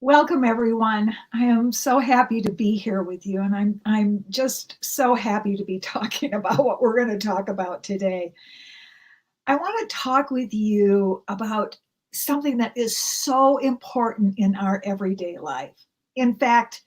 Welcome, everyone. I am so happy to be here with you, and I'm just so happy to be talking about what we're going to talk about today. I want to talk with you about something that is so important in our everyday life. In fact,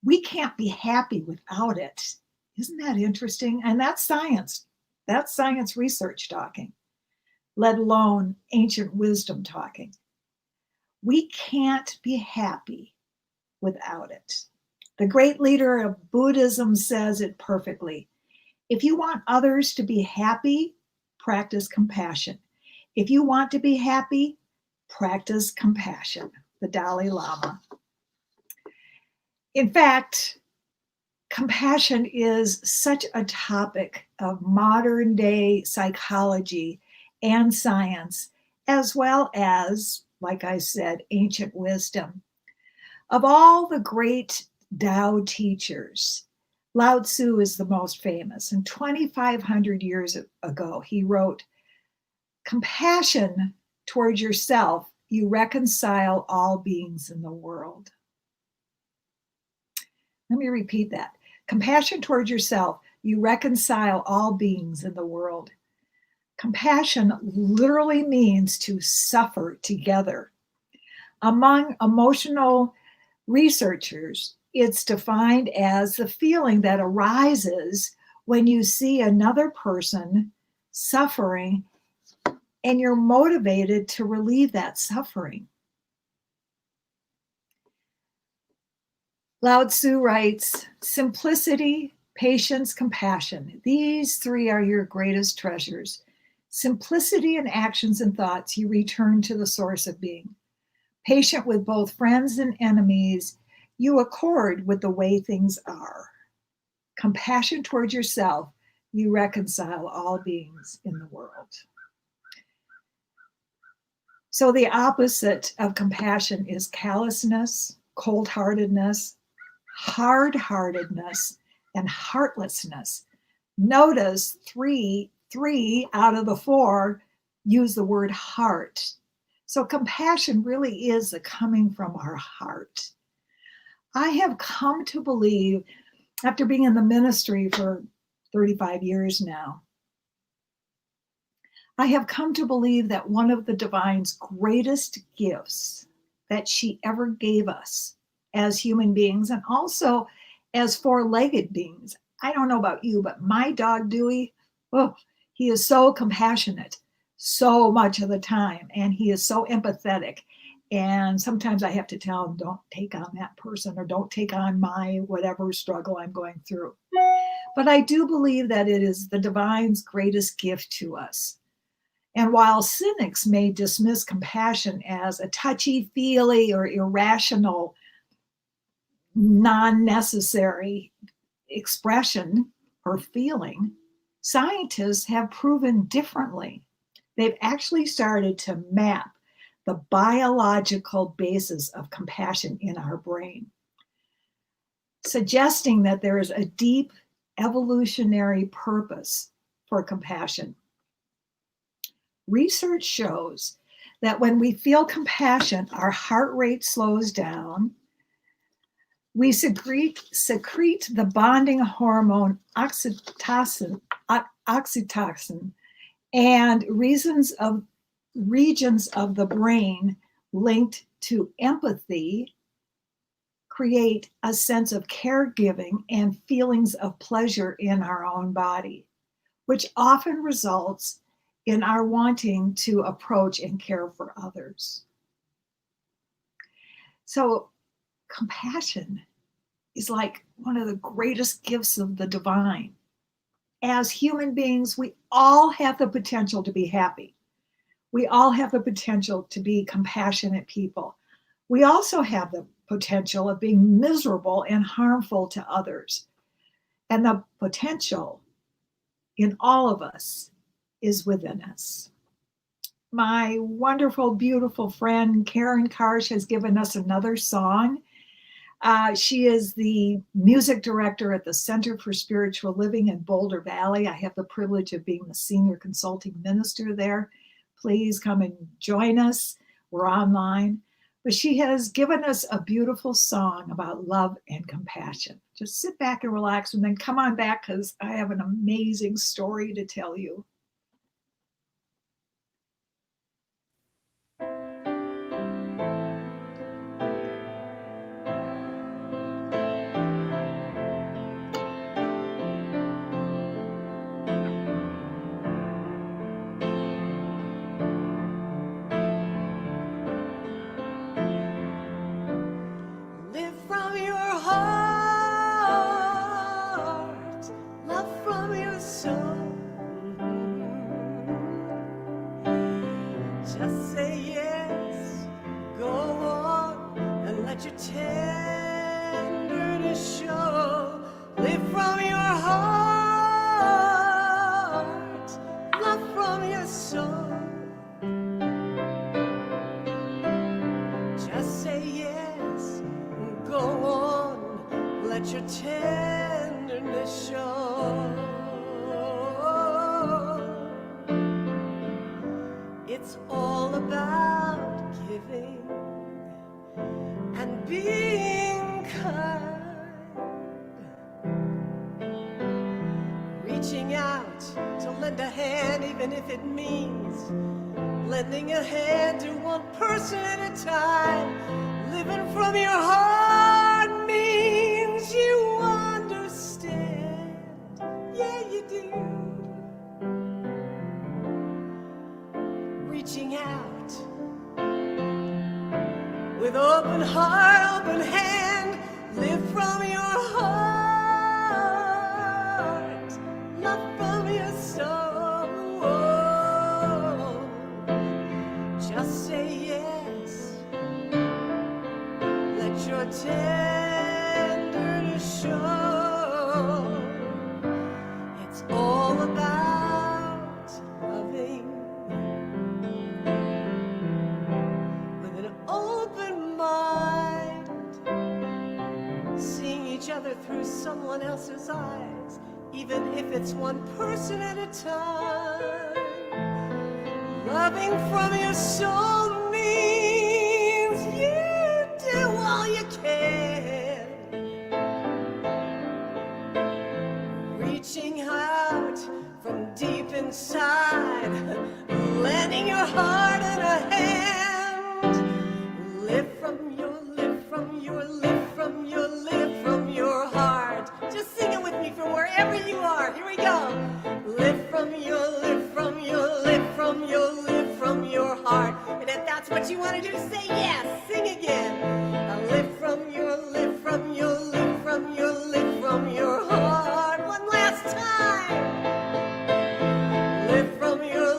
we can't be happy without it. Isn't that interesting? And that's science. That's science research talking, let alone ancient wisdom talking. We can't be happy without it. The great leader of Buddhism says it perfectly. If you want others to be happy, practice compassion. If you want to be happy, practice compassion. The Dalai Lama. In fact, compassion is such a topic of modern day psychology and science, as well as, like I said, ancient wisdom. Of all the great Tao teachers, Lao Tzu is the most famous. And 2,500 years ago, he wrote, "Compassion towards yourself, you reconcile all beings in the world." Let me repeat that. Compassion towards yourself, you reconcile all beings in the world. Compassion literally means to suffer together. Among emotional researchers, it's defined as the feeling that arises when you see another person suffering and you're motivated to relieve that suffering. Lao Tzu writes, "Simplicity, patience, compassion. These three are your greatest treasures. Simplicity in actions and thoughts, you return to the source of being. Patient with both friends and enemies, you accord with the way things are. Compassion towards yourself, you reconcile all beings in the world." So the opposite of compassion is callousness, cold-heartedness, hard-heartedness, and heartlessness. Notice three out of the four use the word heart. So compassion really is the coming from our heart. I have come to believe, after being in the ministry for 35 years now, I have come to believe that one of the divine's greatest gifts that she ever gave us as human beings, and also as four-legged beings. I don't know about you, but my dog Dewey, oh, he is so compassionate so much of the time, and he is so empathetic. And sometimes I have to tell him, don't take on that person, or don't take on my whatever struggle I'm going through. But I do believe that it is the divine's greatest gift to us. And while cynics may dismiss compassion as a touchy-feely or irrational, non-necessary expression or feeling, scientists have proven differently. They've actually started to map the biological basis of compassion in our brain, suggesting that there is a deep evolutionary purpose for compassion. Research shows that when we feel compassion, our heart rate slows down. We secrete the bonding hormone oxytocin, and regions of the brain linked to empathy create a sense of caregiving and feelings of pleasure in our own body, which often results in our wanting to approach and care for others. So compassion is like one of the greatest gifts of the divine. As human beings, we all have the potential to be happy. We all have the potential to be compassionate people. We also have the potential of being miserable and harmful to others. And the potential in all of us is within us. My wonderful, beautiful friend Karen Karsh has given us another song. She is the music director at the Center for Spiritual Living in Boulder Valley. I have the privilege of being the senior consulting minister there. Please come and join us. We're online. but she has given us a beautiful song about love and compassion. Just sit back and relax and then come on back because I have an amazing story to tell you. Live from your heart, love from your soul. Just say yes, go on, and let your tenderness show. Live from your heart, love from your soul. Just say yes, go on, let your tenderness show. It's all about giving and being kind, reaching out to lend a hand, even if it means lending a hand to one person at a time. Living from your heart means you understand. Yeah, you do. Reaching out with open heart, open hand. Live from your heart, love from your soul. Just say yes, let your tenderness show. It's all about loving with an open mind, seeing each other through someone else's eyes, even if it's one person at a time. Loving from your soul means you do all you can. Reaching out from deep inside, lending your heart and a hand. Live from your heart. Just sing it with me from wherever you are. Here we go. Live from your heart. And if that's what you want to do, say yes. Sing again. Live from your heart. One last time. Live from your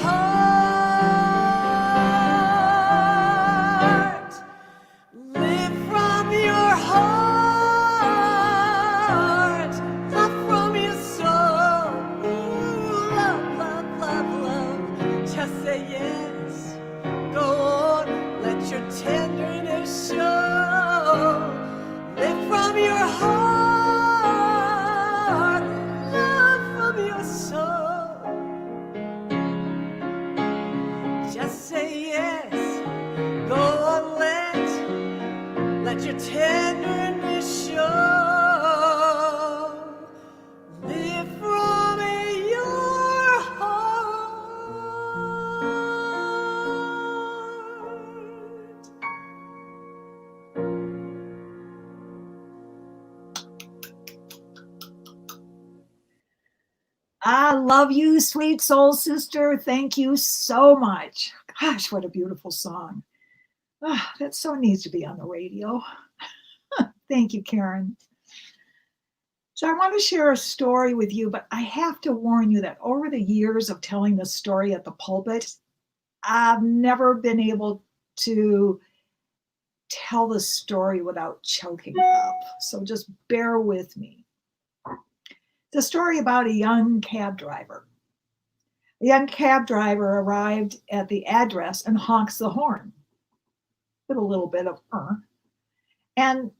heart. Live from your heart. Love from your soul. Ooh, love. Just say yes. Go on, let your tenderness show. Live from your heart, love from your soul. Just say yes. Go on, let your tenderness show. Live from your heart. I love you, sweet soul sister. Thank you so much. Gosh, what a beautiful song. Ah, that so needs to be on the radio. Thank you, Karen. So I want to share a story with you, but I have to warn you that over the years of telling this story at the pulpit, I've never been able to tell the story without choking up. So just bear with me. It's a story about a young cab driver. A young cab driver arrived at the address and honks the horn with a little bit of and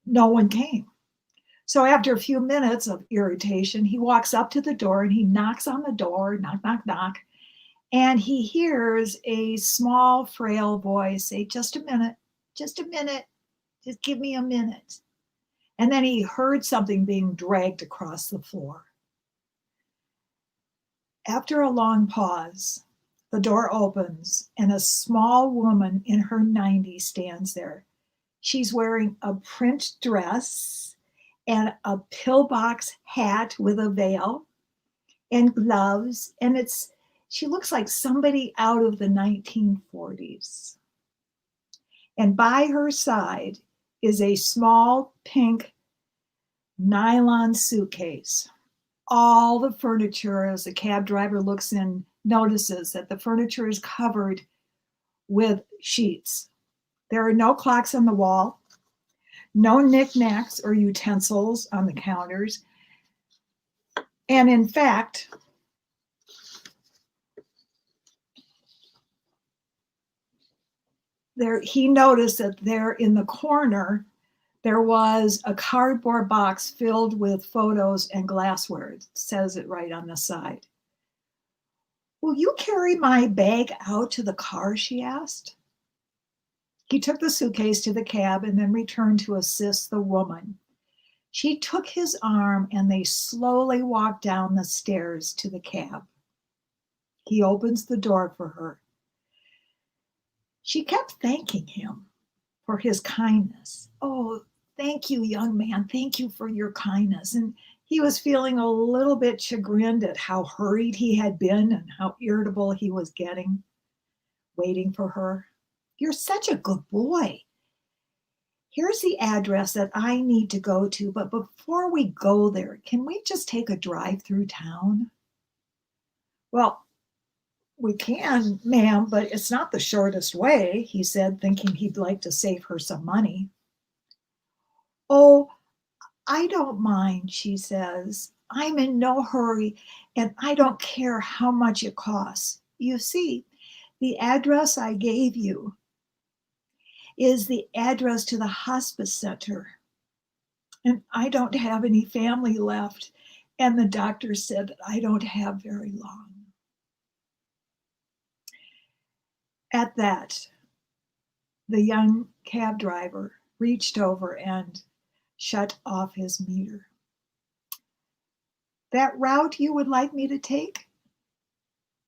no one came. So after a few minutes of irritation, he walks up to the door and he knocks on the door, knock, knock, knock. And he hears a small, frail voice say, just a minute, just a minute, just give me a minute. And then he heard something being dragged across the floor. After a long pause, the door opens and a small woman in her 90s stands there. She's wearing a print dress and a pillbox hat with a veil and gloves, and she looks like somebody out of the 1940s. And by her side is a small pink nylon suitcase. All the furniture, as the cab driver looks in, notices that the furniture is covered with sheets. There are no clocks on the wall, no knickknacks or utensils on the counters. And in fact, he noticed that there in the corner, there was a cardboard box filled with photos and glassware. It says it right on the side. Will you carry my bag out to the car? She asked. He took the suitcase to the cab and then returned to assist the woman. She took his arm and they slowly walked down the stairs to the cab. He opens the door for her. She kept thanking him for his kindness. Oh, thank you, young man. Thank you for your kindness. And he was feeling a little bit chagrined at how hurried he had been and how irritable he was getting, waiting for her. You're such a good boy. Here's the address that I need to go to, but before we go there, can we just take a drive through town? Well, we can, ma'am, but it's not the shortest way, he said, thinking he'd like to save her some money. Oh, I don't mind, she says. I'm in no hurry, and I don't care how much it costs. You see, the address I gave you is the address to the hospice center. And I don't have any family left, and the doctor said that I don't have very long. At that, the young cab driver reached over and shut off his meter. That route you would like me to take?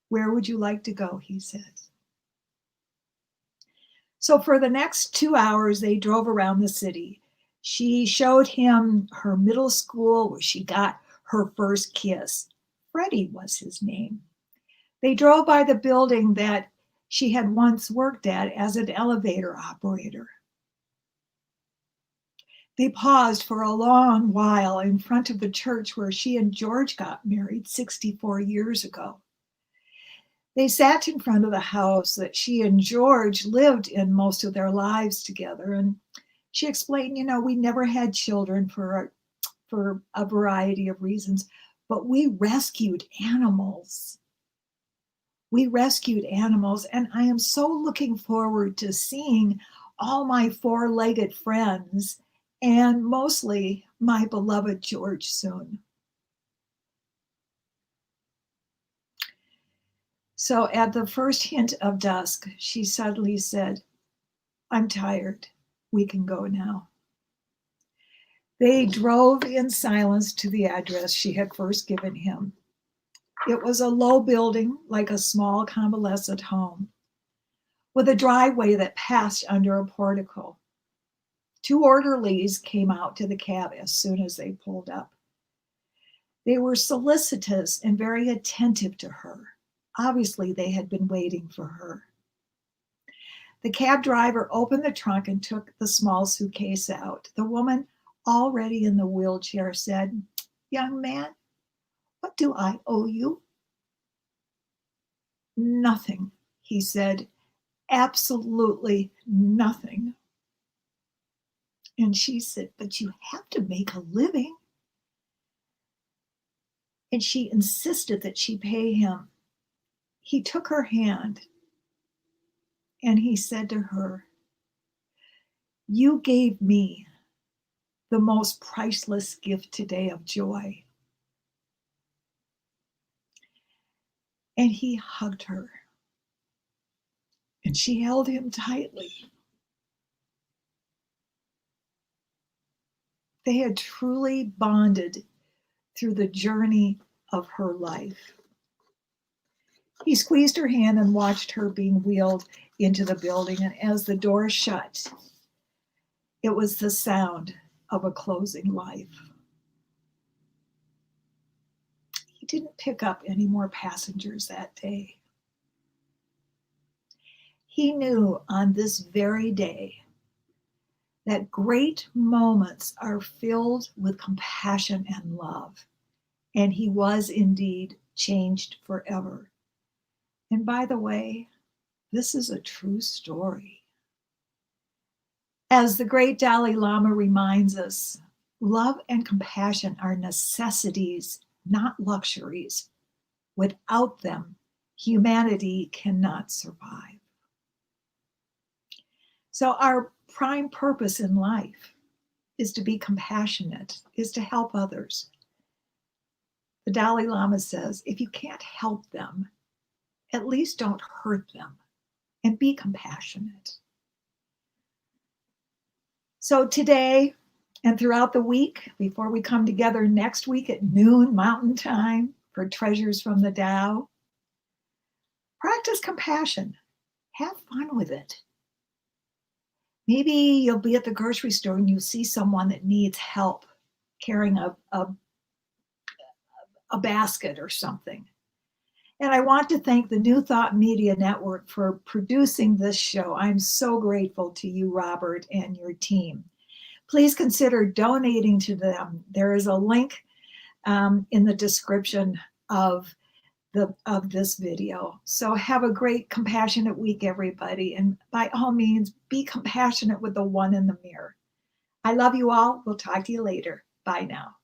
Where would you like to go? He says. So for the next 2 hours, they drove around the city. She showed him her middle school where she got her first kiss. Freddie was his name. They drove by the building that she had once worked at as an elevator operator. They paused for a long while in front of the church where she and George got married 64 years ago. They sat in front of the house that she and George lived in most of their lives together. And she explained, we never had children for a variety of reasons, but we rescued animals. We rescued animals, and I am so looking forward to seeing all my four-legged friends and mostly my beloved George soon. So at the first hint of dusk, she suddenly said, I'm tired. We can go now. They drove in silence to the address she had first given him. It was a low building, like a small convalescent home, with a driveway that passed under a portico. 2 orderlies came out to the cab as soon as they pulled up. They were solicitous and very attentive to her. Obviously, they had been waiting for her. The cab driver opened the trunk and took the small suitcase out. The woman, already in the wheelchair, said, Young man, what do I owe you? Nothing, he said. Absolutely nothing. And she said, but you have to make a living. And she insisted that she pay him. He took her hand and he said to her, You gave me the most priceless gift today of joy. And he hugged her. And she held him tightly. They had truly bonded through the journey of her life. He squeezed her hand and watched her being wheeled into the building. And as the door shut, it was the sound of a closing life. He didn't pick up any more passengers that day. He knew on this very day that great moments are filled with compassion and love. And he was indeed changed forever. And by the way, this is a true story. As the great Dalai Lama reminds us, love and compassion are necessities, not luxuries. Without them, humanity cannot survive. So our prime purpose in life is to be compassionate, is to help others. The Dalai Lama says, if you can't help them, at least don't hurt them and be compassionate. So today and throughout the week, before we come together next week at noon Mountain Time for Treasures from the Tao, practice compassion. Have fun with it. Maybe you'll be at the grocery store and you see someone that needs help carrying a basket or something. And I want to thank the New Thought Media Network for producing this show. I'm so grateful to you, Robert, and your team. Please consider donating to them. There is a link in the description of this video. So have a great, compassionate week, everybody. And by all means, be compassionate with the one in the mirror. I love you all. We'll talk to you later. Bye now.